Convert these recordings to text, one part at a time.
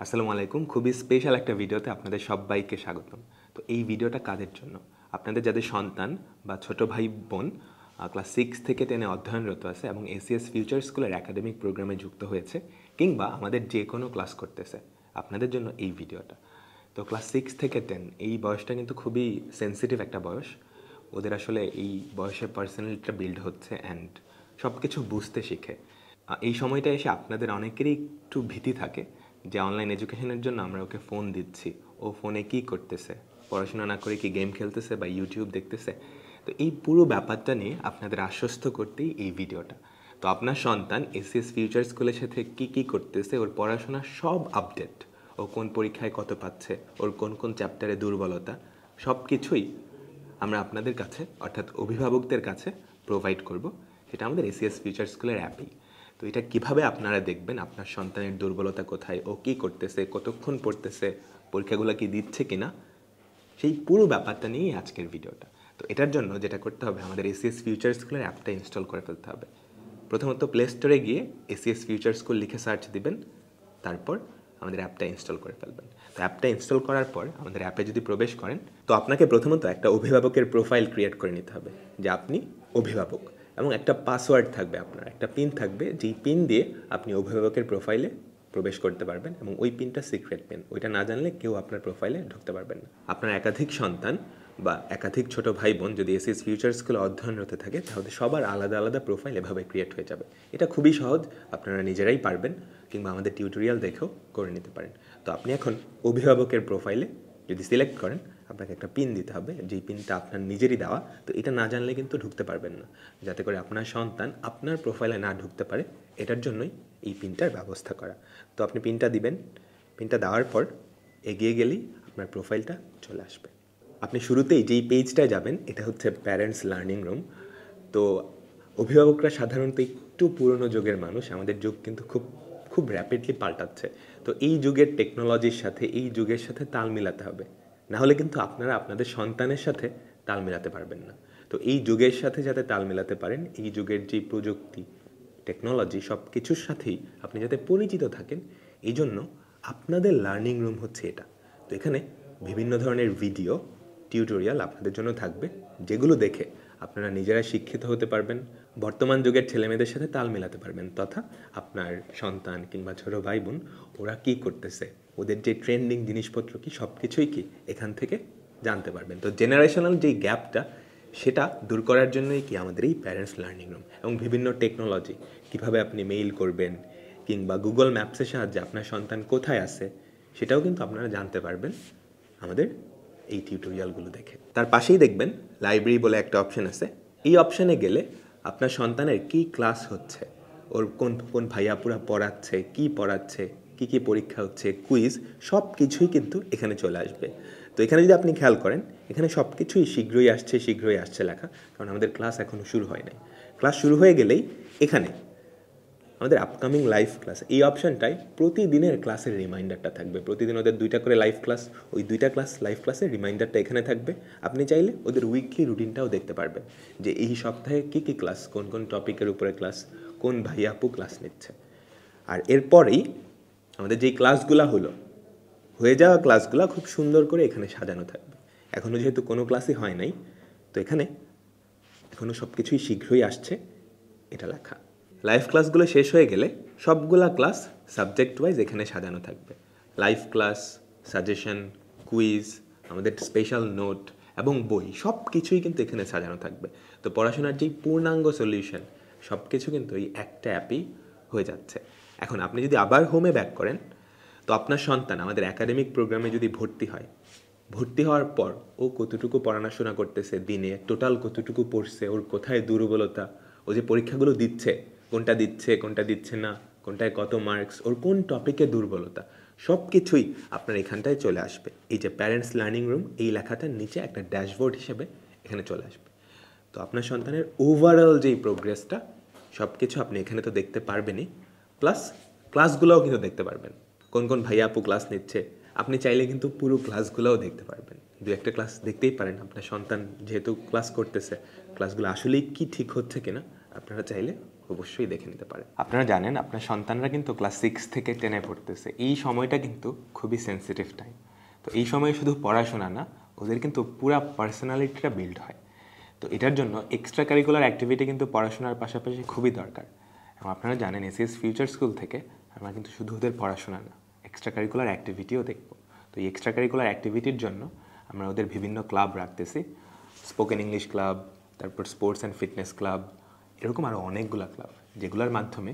আসসালামু আলাইকুম। খুবই স্পেশাল একটা ভিডিওতে আপনাদের সবাইকে স্বাগতম। তো এই ভিডিওটা কাদের জন্য? আপনাদের যাদের সন্তান বা ছোট ভাই বোন ক্লাস 6 থেকে 10 এ অধ্যয়নরত আছে এবং এসিএস ফিউচার স্কুলের একাডেমিক প্রোগ্রামে যুক্ত হয়েছে কিংবা আমাদের যে কোনো ক্লাস করতেছে, আপনাদের জন্য এই ভিডিওটা। তো ক্লাস 6 থেকে 10 এই বয়সটা কিন্তু খুবই সেনসিটিভ একটা বয়স। ওদের আসলে এই বয়সে পার্সোনালিটিটা বিল্ড হচ্ছে অ্যান্ড সব কিছু বুঝতে শিখে। এই সময়টা এসে আপনাদের অনেকেরই একটু ভীতি থাকে যে অনলাইন এডুকেশনের জন্য আমরা ওকে ফোন দিচ্ছি, ও ফোনে কী করতেছে, পড়াশোনা না করে কি গেম খেলতেছে বা ইউটিউব দেখতেছে। তো এই পুরো ব্যাপারটা নিয়ে আপনাদের আশ্বস্ত করতেই এই ভিডিওটা। তো আপনার সন্তান এসিএস ফিউচার স্কুলের সাথে কী কী করতেছে, ওর পড়াশোনার সব আপডেট, ও কোন পরীক্ষায় কত পাচ্ছে, ওর কোন কোন চ্যাপ্টারে দুর্বলতা, সব কিছুই আমরা আপনাদের কাছে অর্থাৎ অভিভাবকদের কাছে প্রোভাইড করব, সেটা আমাদের এসিএস ফিউচার স্কুলের অ্যাপেই। তো এটা কিভাবে আপনারা দেখবেন আপনার সন্তানের দুর্বলতা কোথায়, ও কী করতেছে, কতক্ষণ পড়তেছে, পরীক্ষাগুলো কি দিচ্ছে কিনা, সেই পুরো ব্যাপারটা নিয়েই আজকের ভিডিওটা। তো এটার জন্য যেটা করতে হবে, আমাদের এসিএস ফিউচার স্কুলের অ্যাপটা ইনস্টল করে ফেলতে হবে। প্রথমত প্লে স্টোরে গিয়ে এসিএস ফিউচার স্কুল লিখে সার্চ দিবেন, তারপর আমাদের অ্যাপটা ইনস্টল করে ফেলবেন। তো অ্যাপটা ইনস্টল করার পর আমাদের অ্যাপে যদি প্রবেশ করেন, তো আপনাকে প্রথমত একটা অভিভাবকের প্রোফাইল ক্রিয়েট করে নিতে হবে যে আপনি অভিভাবক, এবং একটা পাসওয়ার্ড থাকবে, আপনার একটা পিন থাকবে, যেই পিন দিয়ে আপনি অভিভাবকের প্রোফাইলে প্রবেশ করতে পারবেন, এবং ওই পিনটা সিক্রেট পিন, ওইটা না জানলে কেউ আপনার প্রোফাইলে ঢুকতে পারবেন না। আপনার একাধিক সন্তান বা একাধিক ছোট ভাই বোন যদি এসএস ফিউচার স্কুলে অধ্যয়নরত থাকে, তাহলে সবার আলাদা আলাদা প্রোফাইল এভাবে ক্রিয়েট হয়ে যাবে। এটা খুবই সহজ, আপনারা নিজেরাই পারবেন, কিংবা আমাদের টিউটোরিয়াল দেখেও করে নিতে পারেন। তো আপনি এখন অভিভাবকের প্রোফাইলে যদি সিলেক্ট করেন, আপনাকে একটা পিন দিতে হবে, যেই পিনটা আপনার নিজেরই দেওয়া। তো এটা না জানলে কিন্তু ঢুকতে পারবেন না। যাতে করে আপনার সন্তান আপনার প্রোফাইলে না ঢুকতে পারে, এটার জন্যই এই পিনটার ব্যবস্থা করা। তো আপনি পিনটা দিবেন, পিনটা দেওয়ার পর এগিয়ে গেলেই আপনার প্রোফাইলটা চলে আসবে। আপনি শুরুতেই যেই পেজটায় যাবেন, এটা হচ্ছে প্যারেন্টস লার্নিং রুম। তো অভিভাবকরা সাধারণত একটু পুরনো যুগের মানুষ, আমাদের যুগ কিন্তু খুব খুব র্যাপিডলি পাল্টাচ্ছে। তো এই যুগের টেকনোলজির সাথে, এই যুগের সাথে তাল মিলাতে হবে, না হলে কিন্তু আপনারা আপনাদের সন্তানের সাথে তাল মিলাতে পারবেন না। তো এই যুগের সাথে যাতে তাল মিলাতে পারেন, এই যুগের যে প্রযুক্তি, টেকনোলজি, সব কিছুর সাথেই আপনি যাতে পরিচিত থাকেন, এই জন্য আপনাদের লার্নিং রুম হচ্ছে এটা। তো এখানে বিভিন্ন ধরনের ভিডিও টিউটোরিয়াল আপনাদের জন্য থাকবে, যেগুলো দেখে আপনারা নিজেরা শিক্ষিত হতে পারবেন, বর্তমান যুগের ছেলেমেয়েদের সাথে তাল মেলাতে পারবেন, তথা আপনার সন্তান কিংবা ছোটো ভাই বোন ওরা কী করতেছে, ওদের যে ট্রেন্ডিং জিনিসপত্র কি, সব কিছুই কি এখান থেকে জানতে পারবেন। তো জেনারেশনাল যেই গ্যাপটা, সেটা দূর করার জন্যই কি আমাদের এই প্যারেন্টস লার্নিং রুম, এবং বিভিন্ন টেকনোলজি, কিভাবে আপনি মেইল করবেন কিংবা গুগল ম্যাপসের সাহায্যে আপনার সন্তান কোথায় আছে, সেটাও কিন্তু আপনারা জানতে পারবেন আমাদের এই টিউটোরিয়ালগুলো দেখে। তার পাশেই দেখবেন লাইব্রেরি বলে একটা অপশন আছে। এই অপশানে গেলে আপনার সন্তানের কী ক্লাস হচ্ছে, ওর কোন কোন ভাইয়াপুরা পড়াচ্ছে, কি পড়াচ্ছে, কি কি পরীক্ষা হচ্ছে, কুইজ, সব কিছুই কিন্তু এখানে চলে আসবে। তো এখানে যদি আপনি খেয়াল করেন, এখানে সব কিছুই শীঘ্রই আসছে লেখা, কারণ আমাদের ক্লাস এখনও শুরু হয় নাই। ক্লাস শুরু হয়ে গেলেই এখানে আমাদের আপকামিং লাইভ ক্লাস, এই অপশানটায় প্রতিদিনের ক্লাসের রিমাইন্ডারটা থাকবে। প্রতিদিন ওদের 2টা করে লাইভ ক্লাস, ওই 2টা ক্লাস লাইভ ক্লাসের রিমাইন্ডারটা এখানে থাকবে। আপনি চাইলে ওদের উইকলি রুটিনটাও দেখতে পারবেন, যে এই সপ্তাহে কী কী ক্লাস, কোন কোন টপিকের উপরে ক্লাস, কোন ভাইয়া আপু ক্লাস নিচ্ছে। আর এরপরেই আমাদের যেই ক্লাসগুলো হয়ে যাওয়া ক্লাসগুলো খুব সুন্দর করে এখানে সাজানো থাকবে। এখনও যেহেতু কোনো ক্লাসই হয় নাই, তো এখানে এখনও সব কিছুই শীঘ্রই আসছে এটা লেখা। লাইভ ক্লাসগুলো শেষ হয়ে গেলে সবগুলা ক্লাস সাবজেক্ট ওয়াইজ এখানে সাজানো থাকবে। লাইভ ক্লাস, সাজেশন, কুইজ, আমাদের স্পেশাল নোট এবং বই, সব কিছুই কিন্তু এখানে সাজানো থাকবে। তো পড়াশোনার যেই পূর্ণাঙ্গ সলিউশন, সব কিছু কিন্তু এই একটা অ্যাপেই হয়ে যাচ্ছে। এখন আপনি যদি আবার হোমে ব্যাক করেন, তো আপনার সন্তান আমাদের একাডেমিক প্রোগ্রামে যদি ভর্তি হয়, ভর্তি হওয়ার পর ও কতটুকু পড়াশোনা করতেছে, দিনে টোটাল কতটুকু পড়ছে, ওর কোথায় দুর্বলতা, ও যে পরীক্ষাগুলো দিচ্ছে, কোনটা দিচ্ছে না, কোনটায় কত মার্কস, ওর কোন টপিকে দুর্বলতা, সব কিছুই আপনার এখানটায় চলে আসবে। এই যে প্যারেন্টস লার্নিং রুম, এই লেখাটার নিচে একটা ড্যাশবোর্ড হিসেবে এখানে চলে আসবে। তো আপনার সন্তানের ওভারঅল যেই প্রোগ্রেসটা, সব কিছু আপনি এখানে তো দেখতে পারবেনই, প্লাস ক্লাসগুলোও কিন্তু দেখতে পারবেন, কোন কোন ভাইয়া আপু ক্লাস নিচ্ছে। আপনি চাইলে কিন্তু পুরো ক্লাসগুলোও দেখতে পারবেন, দু একটা ক্লাস দেখতেই পারেন। আপনার সন্তান যেহেতু ক্লাস করতেছে, ক্লাসগুলো আসলেই কি ঠিক হচ্ছে কিনা আপনারা চাইলে অবশ্যই দেখে নিতে পারেন। আপনারা জানেন আপনার সন্তানরা কিন্তু ক্লাস 6 থেকে 10-এ পড়তেছে। এই সময়টা কিন্তু খুবই সেন্সিটিভ টাইম। তো এই সময়ে শুধু পড়াশোনা না, ওদের কিন্তু পুরা পার্সোনালিটিটা বিল্ড হয়। তো এটার জন্য এক্সট্রা কারিকুলার অ্যাক্টিভিটি কিন্তু পড়াশোনার পাশাপাশি খুবই দরকার। এবং আপনারা জানেন এসিএস ফিউচার স্কুল থেকে আমরা কিন্তু শুধু ওদের পড়াশোনা না, এক্সট্রা কারিকুলার অ্যাক্টিভিটিও দেখব। তো এই এক্সট্রা কারিকুলার অ্যাক্টিভিটির জন্য আমরা ওদের বিভিন্ন ক্লাব রাখতেছি, স্পোকেন ইংলিশ ক্লাব, তারপর স্পোর্টস অ্যান্ড ফিটনেস ক্লাব, এরকম আরও অনেকগুলো ক্লাব, যেগুলোর মাধ্যমে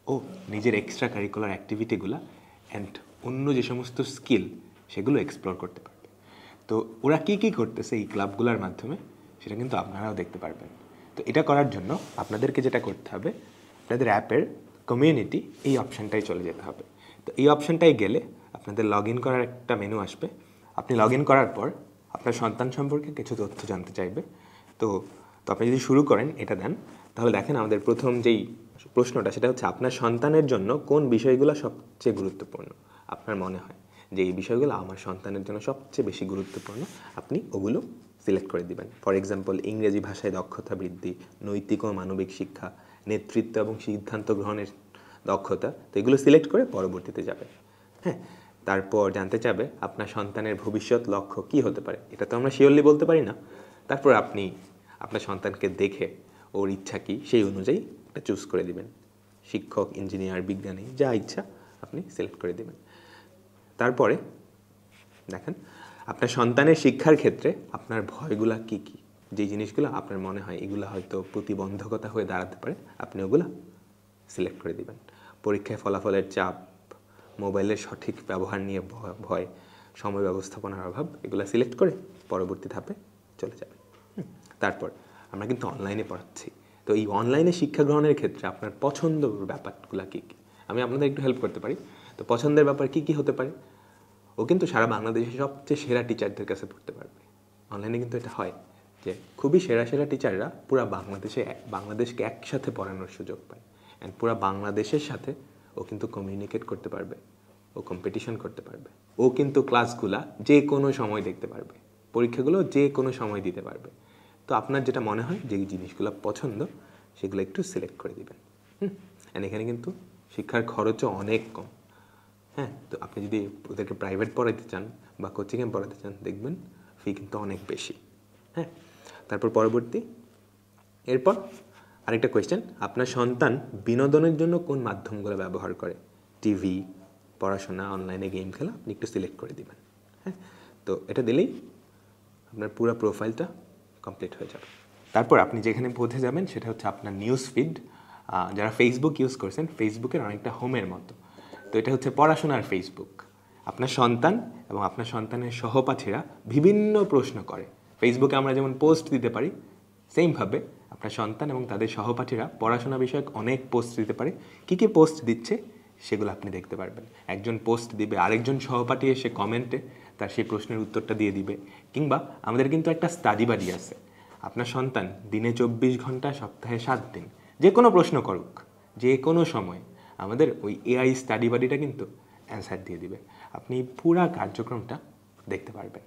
ও নিজের এক্সট্রা কারিকুলার অ্যাক্টিভিটিগুলো অ্যান্ড অন্য যে সমস্ত স্কিল সেগুলো এক্সপ্লোর করতে পারবে। তো ওরা কী কী করতেছে এই ক্লাবগুলোর মাধ্যমে সেটা কিন্তু আপনারাও দেখতে পারবেন। তো এটা করার জন্য আপনাদেরকে যেটা করতে হবে, আপনাদের অ্যাপের কমিউনিটি এই অপশানটাই চলে যেতে হবে। তো এই অপশানটায় গেলে আপনাদের লগ ইন করার একটা মেনু আসবে। আপনি লগ ইন করার পর আপনার সন্তান সম্পর্কে কিছু তথ্য জানতে চাইবে। তো আপনি যদি শুরু করেন এটা দেন, তাহলে দেখেন আমাদের প্রথম যেই প্রশ্নটা সেটা হচ্ছে আপনার সন্তানের জন্য কোন বিষয়গুলো সবচেয়ে গুরুত্বপূর্ণ। আপনার মনে হয় যে এই বিষয়গুলো আমার সন্তানের জন্য সবচেয়ে বেশি গুরুত্বপূর্ণ, আপনি ওগুলো সিলেক্ট করে দিবেন। ফর এক্সাম্পল, ইংরেজি ভাষায় দক্ষতা বৃদ্ধি, নৈতিক ও মানবিক শিক্ষা, নেতৃত্ব এবং সিদ্ধান্ত গ্রহণের দক্ষতা। তো এগুলো সিলেক্ট করে পরবর্তীতে যাবে। হ্যাঁ, তারপর জানতে চাবে আপনার সন্তানের ভবিষ্যৎ লক্ষ্য কী হতে পারে। এটা তো আমরা শিওরলি বলতে পারি না। তারপর আপনি আপনার সন্তানকে দেখে ওর ইচ্ছা কী সেই অনুযায়ী একটা চুজ করে দিবেন। শিক্ষক, ইঞ্জিনিয়ার, বিজ্ঞানী, যা ইচ্ছা আপনি সিলেক্ট করে দিবেন। তারপরে দেখেন আপনার সন্তানের শিক্ষার ক্ষেত্রে আপনার ভয়গুলা কী কী, যে জিনিসগুলো আপনার মনে হয় এগুলো হয়তো প্রতিবন্ধকতা হয়ে দাঁড়াতে পারে, আপনি ওগুলো সিলেক্ট করে দিবেন। পরীক্ষায় ফলাফলের চাপ, মোবাইলের সঠিক ব্যবহার নিয়ে ভয়, সময় ব্যবস্থাপনার অভাব, এগুলো সিলেক্ট করে পরবর্তী ধাপে চলে যাবে। তারপর আমরা কিন্তু অনলাইনে পড়াচ্ছি। তো এই অনলাইনে শিক্ষা গ্রহণের ক্ষেত্রে আপনার পছন্দের ব্যাপারগুলো কী কী, আমি আপনাদের একটু হেল্প করতে পারি। তো পছন্দের ব্যাপার কী কী হতে পারে? ও কিন্তু সারা বাংলাদেশে সবচেয়ে সেরা টিচারদের কাছে পড়তে পারবে। অনলাইনে কিন্তু এটা হয় যে খুবই সেরা সেরা টিচাররা পুরা বাংলাদেশকে একসাথে পড়ানোর সুযোগ পায়। অ্যান্ড পুরা বাংলাদেশের সাথে ও কিন্তু কমিউনিকেট করতে পারবে, ও কম্পিটিশন করতে পারবে। ও কিন্তু ক্লাসগুলা যে কোনো সময় দেখতে পারবে, পরীক্ষাগুলো যে কোনো সময় দিতে পারবে। তো আপনার যেটা মনে হয় যে জিনিসগুলো পছন্দ সেগুলো একটু সিলেক্ট করে দিবেন। অ্যান্ড এখানে কিন্তু শিক্ষার খরচও অনেক কম। হ্যাঁ, তো আপনি যদি ওদেরকে প্রাইভেট পড়াতে চান বা কোচিংয়ে পড়াতে চান, দেখবেন ফি কিন্তু অনেক বেশি। হ্যাঁ, তারপর এরপর আরেকটা কোয়েশ্চেন, আপনার সন্তান বিনোদনের জন্য কোন মাধ্যমগুলো ব্যবহার করে? টিভি, পড়াশোনা, অনলাইনে গেম খেলা, আপনি একটু সিলেক্ট করে দিবেন। হ্যাঁ, তো এটা দিলেই আপনার পুরো প্রোফাইলটা কমপ্লিট হয়ে যাবে। তারপর আপনি যেখানে পৌঁছে যাবেন সেটা হচ্ছে আপনার নিউজ ফিড। যারা ফেসবুক ইউজ করছেন, ফেসবুকের অনেকটা হোমের মতো। তো এটা হচ্ছে পড়াশোনার ফেসবুক। আপনার সন্তান এবং আপনার সন্তানের সহপাঠীরা বিভিন্ন প্রশ্ন করে। ফেসবুকে আমরা যেমন পোস্ট দিতে পারি, সেমভাবে আপনার সন্তান এবং তাদের সহপাঠীরা পড়াশোনা বিষয়ক অনেক পোস্ট দিতে পারে। কী কী পোস্ট দিচ্ছে সেগুলো আপনি দেখতে পারবেন। একজন পোস্ট দিবে, আরেকজন সহপাঠী এসে কমেন্টে তার সেই প্রশ্নের উত্তরটা দিয়ে দিবে। কিংবা আমাদের কিন্তু একটা স্টাডি বাডি আছে। আপনার সন্তান দিনে 24 ঘন্টা, সপ্তাহে 7 দিন যে কোনো প্রশ্ন করুক, যে কোনো সময় আমাদের ওই এআই স্টাডি বাডিটা কিন্তু অ্যান্সার দিয়ে দিবে। আপনি পুরা কার্যক্রমটা দেখতে পারবেন।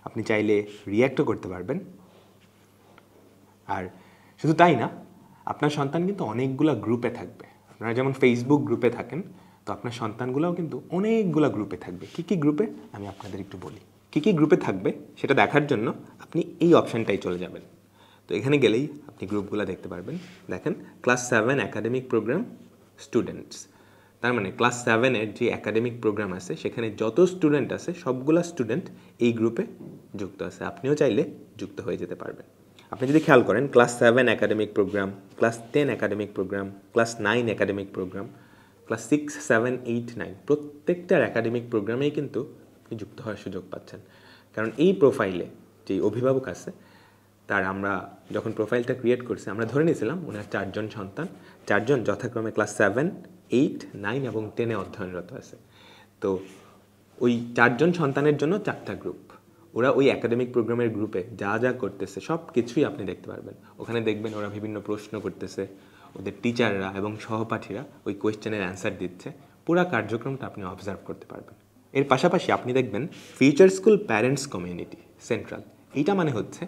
আপনি চাইলে রিয়্যাক্টও করতে পারবেন। আর শুধু তাই না, আপনার সন্তান কিন্তু অনেকগুলো গ্রুপে থাকবে। আপনারা যেমন ফেসবুক গ্রুপে থাকেন, তো আপনার সন্তানগুলোও কিন্তু অনেকগুলো গ্রুপে থাকবে। কী কী গ্রুপে আমি আপনাদের একটু বলি। কী কী গ্রুপে থাকবে সেটা দেখার জন্য আপনি এই অপশানটাই চলে যাবেন। তো এখানে গেলেই আপনি গ্রুপগুলো দেখতে পারবেন। দেখেন, ক্লাস 7 একাডেমিক প্রোগ্রাম স্টুডেন্টস, তার মানে ক্লাস 7-এর যে একাডেমিক প্রোগ্রাম আছে সেখানে যত স্টুডেন্ট আছে সবগুলো স্টুডেন্ট এই গ্রুপে যুক্ত আছে। আপনিও চাইলে যুক্ত হয়ে যেতে পারবেন। আপনি যদি খেয়াল করেন, class 7 academic program, class 10 academic program, class 9 academic program, class 6, 7, 8, 9 প্রত্যেকটার একাডেমিক প্রোগ্রামেই কিন্তু আপনি যুক্ত হওয়ার সুযোগ পাচ্ছেন। কারণ এই প্রোফাইলে যে অভিভাবক আছে তার আমরা যখন প্রোফাইলটা ক্রিয়েট করছি, আমরা ধরে নিয়েছিলাম ওনার 4 জন সন্তান, 4 জন যথাক্রমে ক্লাস 7, 8, 9 এবং 10-এ অধ্যয়নরত আছে। তো ওই 4 জন সন্তানের জন্য 4টা গ্রুপ। ওরা ওই একাডেমিক প্রোগ্রামের গ্রুপে যা যা করতেছে সব কিছুই আপনি দেখতে পারবেন। ওখানে দেখবেন ওরা বিভিন্ন প্রশ্ন করতেছে, ওদের টিচাররা এবং সহপাঠীরা ওই কোয়েশ্চেনের অ্যান্সার দিচ্ছে। পুরো কার্যক্রমটা আপনি অবজার্ভ করতে পারবেন। এর পাশাপাশি আপনি দেখবেন future school parents community central. এইটা মানে হচ্ছে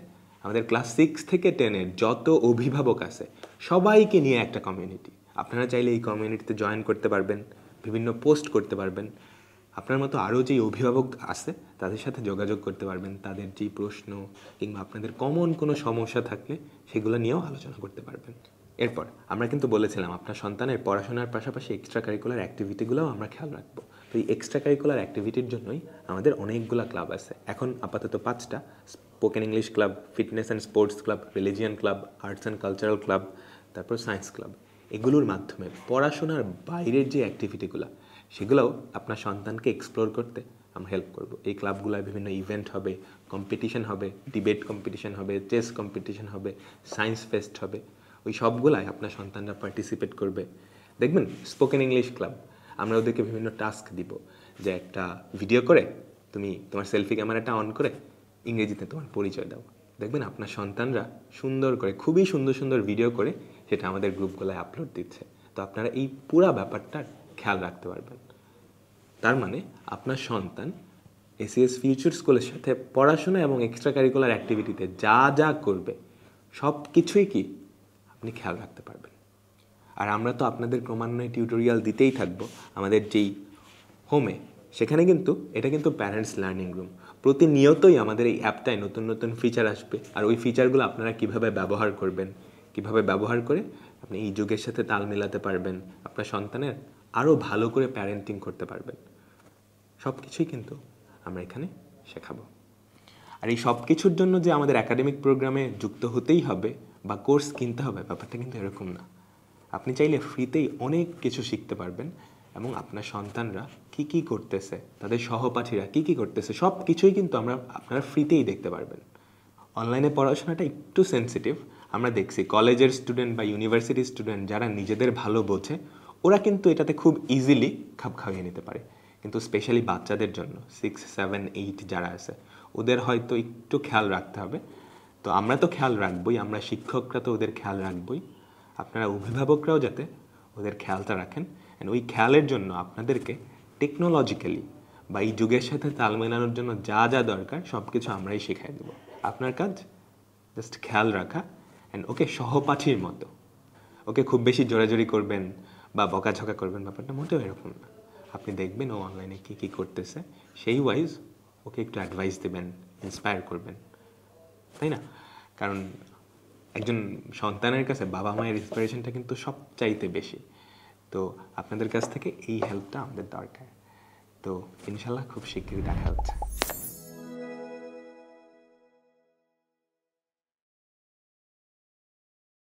আমাদের ক্লাস 6 থেকে 10-এর যত অভিভাবক আছে সবাইকে নিয়ে একটা কমিউনিটি। আপনারা চাইলে এই কমিউনিটিতে জয়েন করতে পারবেন, বিভিন্ন পোস্ট করতে পারবেন, আপনার মতো আরও যেই অভিভাবক আছে তাদের সাথে যোগাযোগ করতে পারবেন, তাদের যেই প্রশ্ন কিংবা আপনাদের কমন কোনো সমস্যা থাকলে সেগুলো নিয়েও আলোচনা করতে পারবেন। এরপর আমরা কিন্তু বলেছিলাম আপনার সন্তানের পড়াশোনার পাশাপাশি এক্সট্রা কারিকুলার অ্যাক্টিভিটিগুলোও আমরা খেয়াল রাখবো। তো এই এক্সট্রা কারিকুলার অ্যাক্টিভিটির জন্যই আমাদের অনেকগুলো ক্লাব আছে, এখন আপাতত 5টা: spoken English club, fitness and sports club, religion club, arts and cultural club, তারপর সায়েন্স ক্লাব। এগুলোর মাধ্যমে পড়াশোনার বাইরের যে অ্যাক্টিভিটিগুলো সেগুলোও আপনার সন্তানকে এক্সপ্লোর করতে আমরা হেল্প করব। এই ক্লাবগুলোয় বিভিন্ন ইভেন্ট হবে, কম্পিটিশন হবে, ডিবেট কম্পিটিশন হবে, চেস কম্পিটিশন হবে, সায়েন্স ফেস্ট হবে, ওই সবগুলাই আপনার সন্তানরা পার্টিসিপেট করবে। দেখবেন স্পোকেন ইংলিশ ক্লাব, আমরা ওদেরকে বিভিন্ন টাস্ক দিব, যে একটা ভিডিও করে তুমি তোমার সেলফি ক্যামেরাটা অন করে ইংরেজিতে তোমার পরিচয় দাও। দেখবেন আপনার সন্তানরা সুন্দর করে, খুবই সুন্দর সুন্দর ভিডিও করে সেটা আমাদের গ্রুপগুলোয় আপলোড দিচ্ছে। তো আপনারা এই পুরো ব্যাপারটার খেয়াল রাখতে পারবেন। তার মানে আপনার সন্তান এসিএস ফিউচার স্কুলের সাথে পড়াশোনা এবং এক্সট্রা কারিকুলার অ্যাক্টিভিটিতে যা যা করবে সব কিছুই কি আপনি খেয়াল রাখতে পারবেন। আর আমরা তো আপনাদের ক্রমান্বয়ে টিউটোরিয়াল দিতেই থাকবো আমাদের যেই হোমে, সেখানে কিন্তু এটা কিন্তু প্যারেন্টস লার্নিং রুম। প্রতিনিয়তই আমাদের এই অ্যাপটায় নতুন নতুন ফিচার আসবে, আর ওই ফিচারগুলো আপনারা কিভাবে ব্যবহার করবেন, কিভাবে ব্যবহার করে আপনি এই যুগের সাথে তাল মেলাতে পারবেন, আপনার সন্তানের আরও ভালো করে প্যারেন্টিং করতে পারবেন, সব কিছুই কিন্তু আমরা এখানে শেখাবো। আর এই সব কিছুর জন্য যে আমাদের একাডেমিক প্রোগ্রামে যুক্ত হতেই হবে বা কোর্স কিনতে হবে, ব্যাপারটা কিন্তু এরকম না। আপনি চাইলে ফ্রিতেই অনেক কিছু শিখতে পারবেন এবং আপনার সন্তানরা কী কী করতেছে, তাদের সহপাঠীরা কী কী করতেছে, সব কিছুই কিন্তু আপনারা ফ্রিতেই দেখতে পারবেন। অনলাইনে পড়াশোনাটা একটু সেন্সিটিভ। আমরা দেখছি কলেজের স্টুডেন্ট বা ইউনিভার্সিটির স্টুডেন্ট যারা নিজেদের ভালো বোঝে, ওরা কিন্তু এটাতে খুব ইজিলি খাপ খাইয়ে নিতে পারে। কিন্তু স্পেশালি বাচ্চাদের জন্য 6, 7, 8 যারা আছে, ওদের হয়তো একটু খেয়াল রাখতে হবে। তো আমরা তো খেয়াল রাখবই, আমরা শিক্ষকরা তো ওদের খেয়াল রাখবই, আপনারা অভিভাবকরাও যাতে ওদের খেয়ালটা রাখেন। অ্যান্ড ওই খেয়ালের জন্য আপনাদেরকে টেকনোলজিক্যালি বা এই যুগের সাথে তাল মেলানোর জন্য যা যা দরকার সব কিছু আমরাই শেখাই দেবো। আপনার কাজ জাস্ট খেয়াল রাখা, অ্যান্ড ওকে সহপাঠীর মতো, ওকে খুব বেশি জোরাজোরি করবেন বা বকাঝকা করবেন, ব্যাপারটা মোটেও এরকম না। আপনি দেখবেন ও অনলাইনে কী কী করতেছে, সেই ওয়াইজ ওকে একটু অ্যাডভাইস দেবেন, ইন্সপায়ার করবেন, তাই না? কারণ একজন সন্তানের কাছে বাবা মায়ের ইন্সপিরেশনটা কিন্তু সবচাইতে বেশি। তো আপনাদের কাছ থেকে এই হেল্পটা আমাদের দরকার। তো ইনশাল্লাহ খুব শিগগিরই দেখা হচ্ছে।